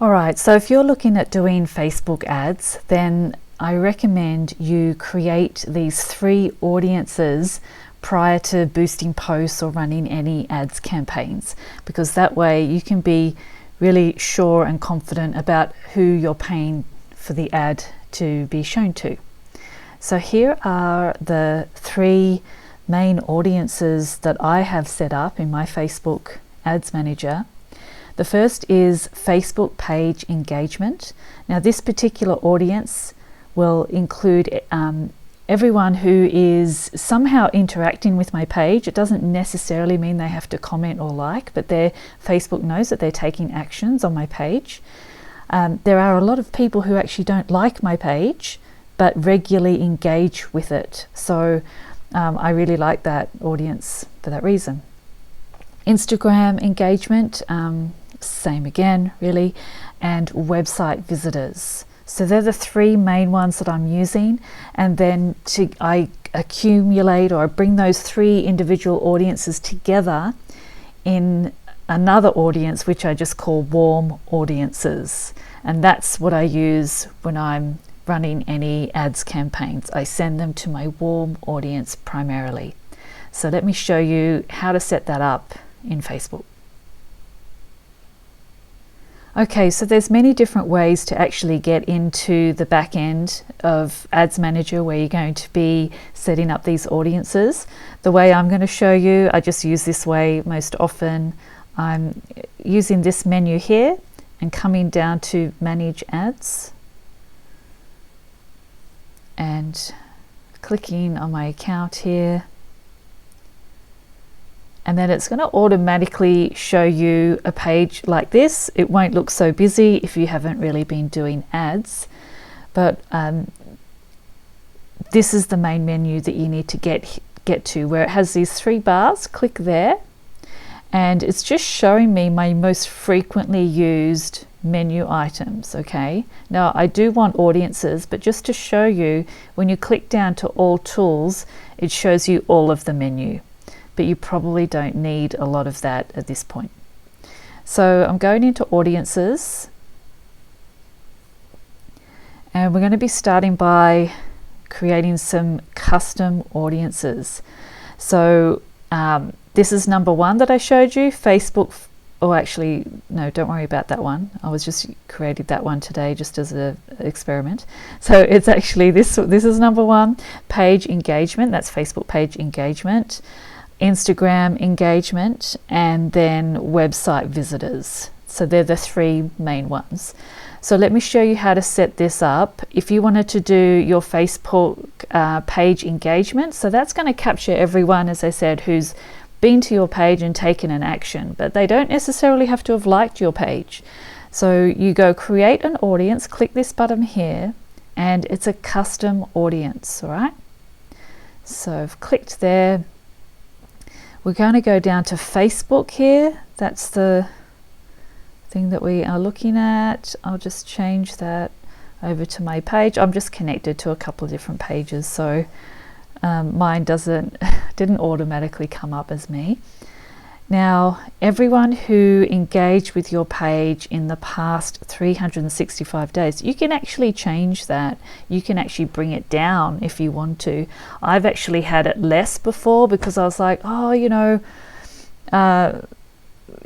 All right, so if you're looking at doing Facebook ads, then I recommend you create these 3 audiences prior to boosting posts or running any ads campaigns, because that way you can be really sure and confident about who you're paying for the ad to be shown to. So here are the 3 main audiences that I have set up in my Facebook Ads Manager. The first is Facebook page engagement. Now this particular audience will include everyone who is somehow interacting with my page. It doesn't necessarily mean they have to comment or like, but Facebook knows that they're taking actions on my page. There are a lot of people who actually don't like my page, but regularly engage with it. So I really like that audience for that reason. Instagram engagement, same again, really, and website visitors. So they're the 3 main ones that I'm using, and then I accumulate, or I bring those 3 individual audiences together in another audience which I just call warm audiences, and that's what I use when I'm running any ads campaigns. I send them to my warm audience primarily. So let me show you how to set that up in Facebook. Okay, so there's many different ways to actually get into the back end of Ads Manager where you're going to be setting up these audiences. The way I'm going to show you, I just use this way most often. I'm using this menu here and coming down to Manage Ads and clicking on my account here. And then it's going to automatically show you a page like this. It won't look so busy if you haven't really been doing ads, but this is the main menu that you need to get to, where it has these 3 bars. Click there, and it's just showing me my most frequently used menu items. Okay, now I do want audiences, but just to show you, when you click down to all tools, it shows you all of the menu. But you probably don't need a lot of that at this point. So I'm going into audiences, and we're going to be starting by creating some custom audiences. So this is number 1 that I showed you, Facebook. Oh, actually, no, don't worry about that one. I was just created that one today just as an experiment. So it's actually this is number 1, page engagement. That's Facebook page engagement. Instagram engagement, and then website visitors. So they're the 3 main ones. So let me show you how to set this up. If you wanted to do your Facebook page engagement, so that's going to capture everyone, as I said, who's been to your page and taken an action, but they don't necessarily have to have liked your page. So you go create an audience, click this button here, and it's a custom audience. All right, so I've clicked there. We're going to go down to Facebook here. That's the thing that we are looking at. I'll just change that over to my page. I'm just connected to a couple of different pages, so mine didn't automatically come up as me. Now, everyone who engaged with your page in the past 365 days, you can actually change that. You can actually bring it down if you want to. I've actually had it less before because I was like, oh,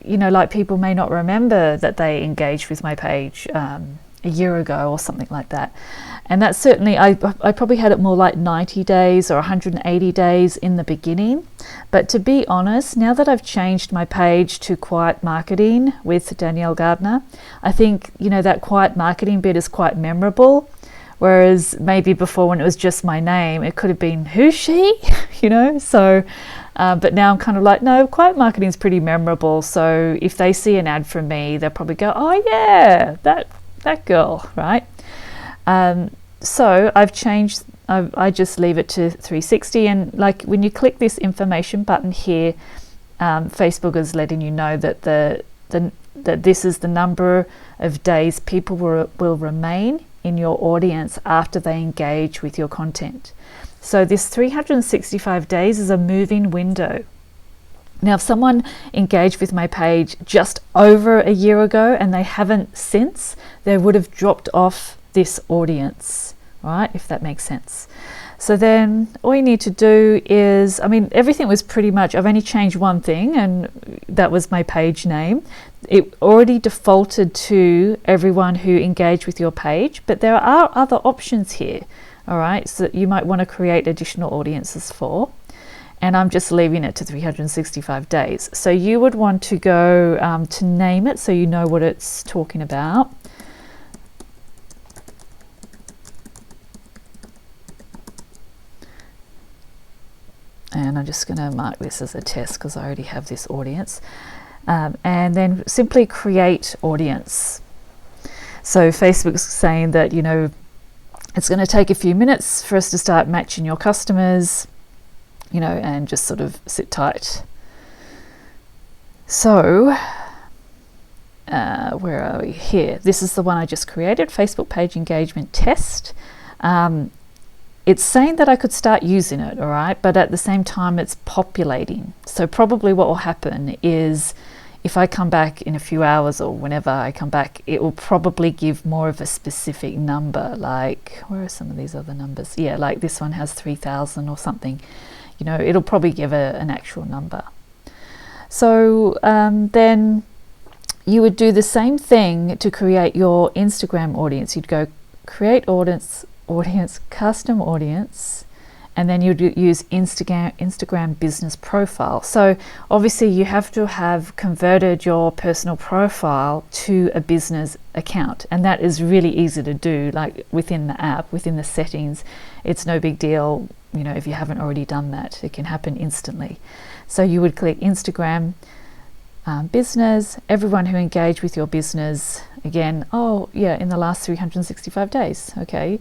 like people may not remember that they engaged with my page a year ago or something like that. And that's certainly, I probably had it more like 90 days or 180 days in the beginning. But to be honest, now that I've changed my page to quiet marketing with Danielle Gardner, I think, that quiet marketing bit is quite memorable. Whereas maybe before, when it was just my name, it could have been, who's she? So, but now I'm kind of like, no, quiet marketing is pretty memorable. So if they see an ad from me, they'll probably go, oh yeah, that girl, right? So I've changed, I just leave it to 360, and like when you click this information button here, Facebook is letting you know that that this is the number of days people will remain in your audience after they engage with your content. So this 365 days is a moving window. Now, if someone engaged with my page just over a year ago and they haven't since, they would have dropped off this audience, right? If that makes sense. So then all you need to do is, I mean, everything was pretty much, I've only changed one thing, and that was my page name. It already defaulted to everyone who engaged with your page, but there are other options here, all right, so that you might want to create additional audiences for. And I'm just leaving it to 365 days. So you would want to go to name it so you know what it's talking about. And I'm just going to mark this as a test because I already have this audience. And then simply create audience. So Facebook's saying that, you know, it's going to take a few minutes for us to start matching your customers, you know, and just sort of sit tight. So where are we here? This is the one I just created, Facebook page engagement test. It's saying that I could start using it, all right, but at the same time it's populating. So probably what will happen is if I come back in a few hours or whenever I come back, it will probably give more of a specific number. Like, where are some of these other numbers? Yeah, like this one has 3,000 or something. You know, it'll probably give an actual number. So then you would do the same thing to create your Instagram audience. You'd go create audience, custom audience, and then you'd use Instagram business profile. So obviously you have to have converted your personal profile to a business account, and that is really easy to do, like within the app, within the settings. It's no big deal, you know, if you haven't already done that. It can happen instantly. So you would click Instagram business, everyone who engaged with your business, again, oh yeah, in the last 365 days, okay.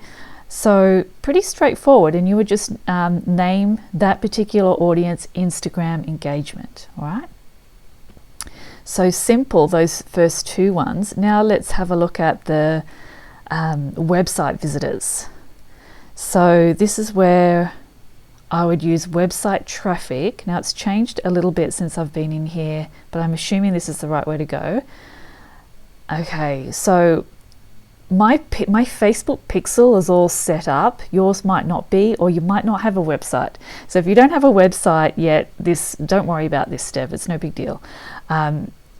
So pretty straightforward, and you would just name that particular audience Instagram engagement, all right? So simple, those first two ones. Now let's have a look at the website visitors. So this is where I would use website traffic. Now it's changed a little bit since I've been in here, but I'm assuming this is the right way to go. Okay, so my Facebook pixel is all set up. Yours might not be, or you might not have a website. So if you don't have a website yet, don't worry about this step. It's no big deal.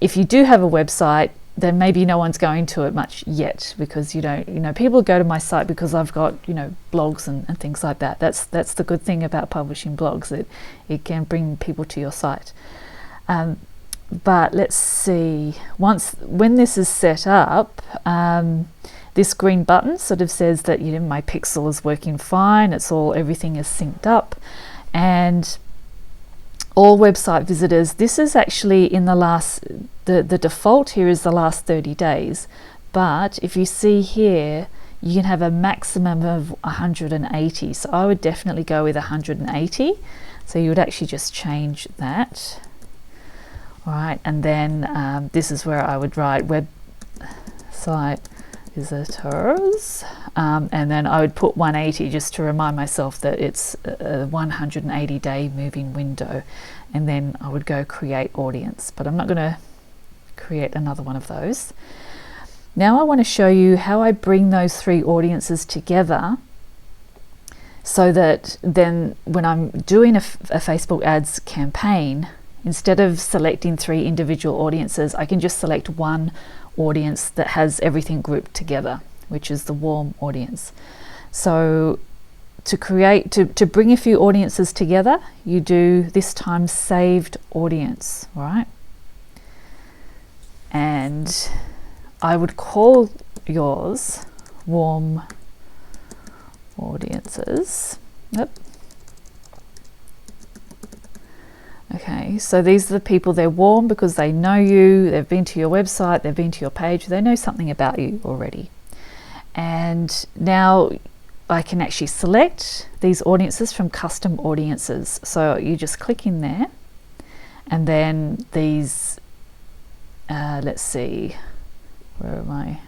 If you do have a website, then maybe no one's going to it much yet, because you don't, you know, people go to my site because I've got, you know, blogs and things like that. That's the good thing about publishing blogs, that it can bring people to your site. But let's see, when this is set up, this green button sort of says that, you know, my pixel is working fine. Everything is synced up, and all website visitors, this is actually in the default here is the last 30 days. But if you see here, you can have a maximum of 180. So I would definitely go with 180. So you would actually just change that. All right, and then this is where I would write website visitors, and then I would put 180 just to remind myself that it's a 180-day moving window, and then I would go create audience, but I'm not going to create another one of those. Now I want to show you how I bring those three audiences together, so that then when I'm doing a Facebook ads campaign, instead of selecting three individual audiences, I can just select one audience that has everything grouped together, which is the warm audience. So to bring a few audiences together, you do this time saved audience, right? And I would call yours warm audiences. Yep. Okay, so these are the people, they're warm because they know you, they've been to your website, they've been to your page, they know something about you already. And now I can actually select these audiences from custom audiences. So you just click in there, and then these, let's see, where am I?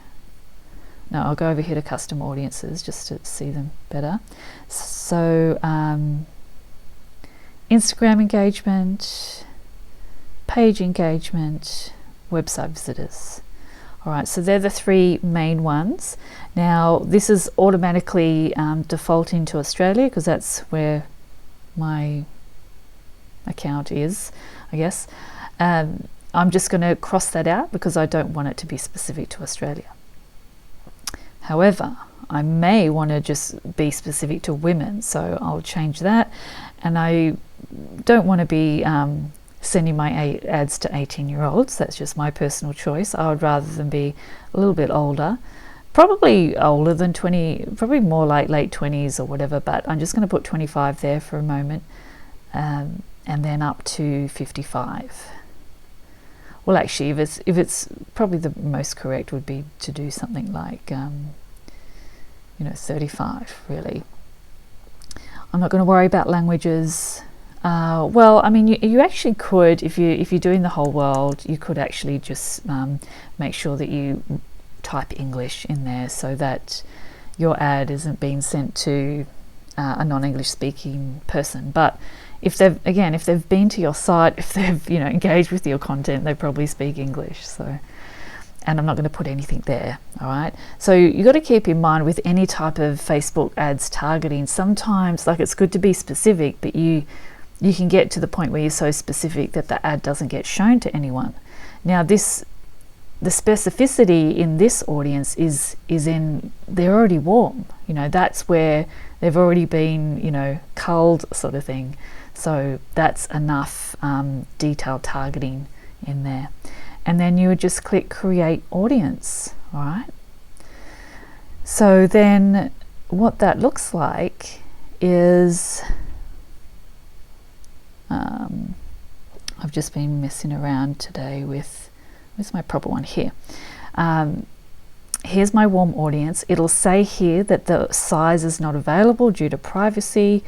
No, I'll go over here to custom audiences just to see them better. So Instagram engagement, page engagement, website visitors. All right, so they're the three main ones. Now, this is automatically defaulting to Australia because that's where my account is, I guess. I'm just going to cross that out because I don't want it to be specific to Australia. However, I may want to just be specific to women, so I'll change that. And I don't want to be sending my ads to 18-year-olds. That's just my personal choice. I would rather them be a little bit older, probably older than 20, probably more like late 20s or whatever, but I'm just going to put 25 there for a moment, and then up to 55. Well, actually, if it's probably the most correct would be to do something like 35, really. I'm not going to worry about languages. Well, I mean, you actually could, if you're doing the whole world, you could actually just make sure that you type English in there so that your ad isn't being sent to a non-English speaking person. But if they've been to your site, if they've engaged with your content, they probably speak English. So, and I'm not going to put anything there. All right. So you got to keep in mind with any type of Facebook ads targeting, sometimes like it's good to be specific, but you can get to the point where you're so specific that the ad doesn't get shown to anyone. Now the specificity in this audience is in they're already warm. That's where they've already been culled, sort of thing. So that's enough detailed targeting in there. And then you would just click create audience. All right. So then what that looks like is I've just been messing around today with, where's my proper one here? Here's my warm audience. It'll say here that the size is not available due to privacy,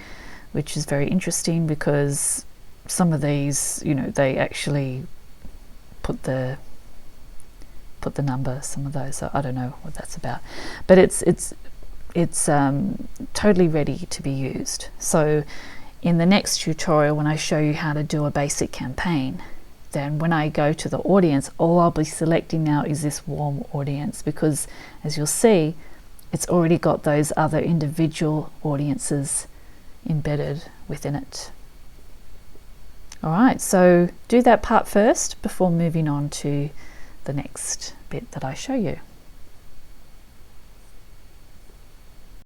which is very interesting because some of these, they actually put the number, some of those, so I don't know what that's about, but it's totally ready to be used. So in the next tutorial, when I show you how to do a basic campaign, then when I go to the audience, all I'll be selecting now is this warm audience, because as you'll see, it's already got those other individual audiences embedded within it. All right, so do that part first before moving on to the next bit that I show you.